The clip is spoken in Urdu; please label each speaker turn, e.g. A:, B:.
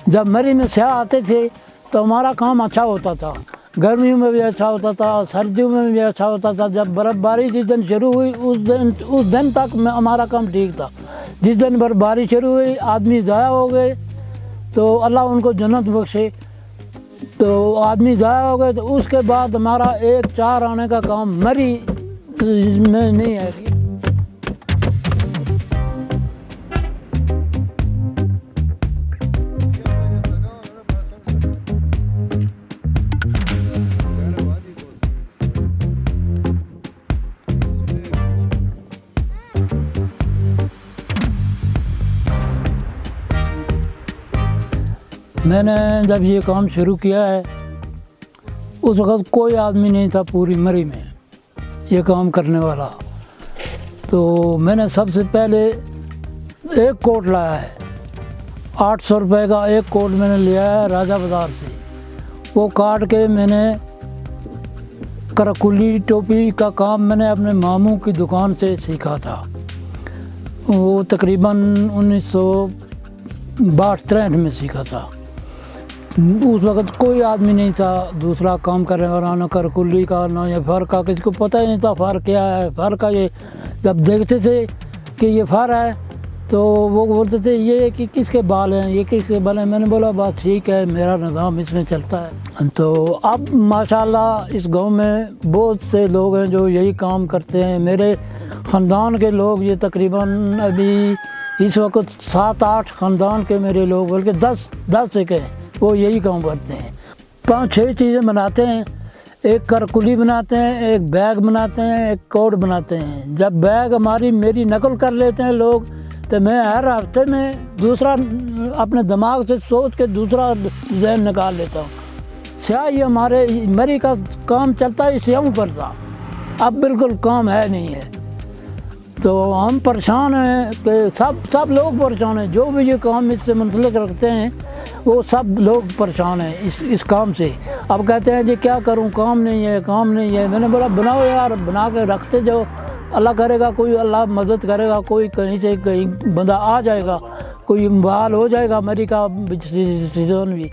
A: جب مری میں سیاح آتے تھے تو ہمارا کام اچھا ہوتا تھا، گرمیوں میں بھی اچھا ہوتا تھا، سردیوں میں بھی اچھا ہوتا تھا۔ جب برف باری جس دن شروع ہوئی اس دن تک ہمارا کام ٹھیک تھا۔ جس دن برف باری شروع ہوئی آدمی ضائع ہو گئے تو اللہ ان کو جنت بخشے، تو آدمی ضائع ہو گئے تو اس کے بعد ہمارا ایک چار آنے کا کام مری میں نہیں ہے۔ میں نے جب یہ کام شروع کیا ہے اس وقت کوئی آدمی نہیں تھا پوری مری میں یہ کام کرنے والا، تو میں نے سب سے پہلے ایک کوٹ لایا ہے، 800 روپے کا ایک کوٹ میں نے لیا ہے راجہ بازار سے۔ وہ کاٹ کے میں نے کرکلی ٹوپی کا کام میں نے اپنے ماموں کی دکان سے سیکھا تھا۔ وہ تقریباً 1962-63 میں سیکھا تھا۔ اس وقت کوئی آدمی نہیں تھا دوسرا کام کرنے والا، نہ کرکلی کا نہ یہ فر کا، کسی کو پتہ ہی نہیں تھا فر کیا ہے۔ فر کا یہ جب دیکھتے تھے کہ یہ فر ہے تو وہ بولتے تھے یہ کہ کس کے بال ہیں، یہ کس کے بال ہیں۔ میں نے بولا بات ٹھیک ہے، میرا نظام اس میں چلتا ہے۔ تو اب ماشاءاللہ اس گاؤں میں بہت سے لوگ ہیں جو یہی کام کرتے ہیں۔ میرے خاندان کے لوگ یہ تقریباً ابھی اس وقت 7-8 خاندان کے میرے لوگ، بلکہ 10 سے کہیں، وہ یہی کام کرتے ہیں۔ 5-6 چیزیں بناتے ہیں، ایک کرکلی بناتے ہیں، ایک بیگ بناتے ہیں، ایک کوٹ بناتے ہیں۔ جب بیگ میری نقل کر لیتے ہیں لوگ تو میں ہر ہفتے میں دوسرا اپنے دماغ سے سوچ کے دوسرا ڈیزائن نکال لیتا ہوں۔ سیاہی ہمارے مری کا کام چلتا ہے سیاہوں پر تھا، اب بالکل کام ہے نہیں ہے۔ تو ہم پریشان ہیں کہ سب لوگ پریشان ہیں، جو بھی یہ کام اس سے منسلک رکھتے ہیں وہ سب لوگ پریشان ہیں اس کام سے۔ اب کہتے ہیں جی کیا کروں، کام نہیں ہے، کام نہیں ہے۔ میں نے بولا بناؤ یار، بنا کے رکھتے جاؤ، اللہ کرے گا، کوئی اللہ مدد کرے گا، کوئی کہیں سے کہیں بندہ آ جائے گا، کوئی بحال ہو جائے گا مری کا سیزن بھی۔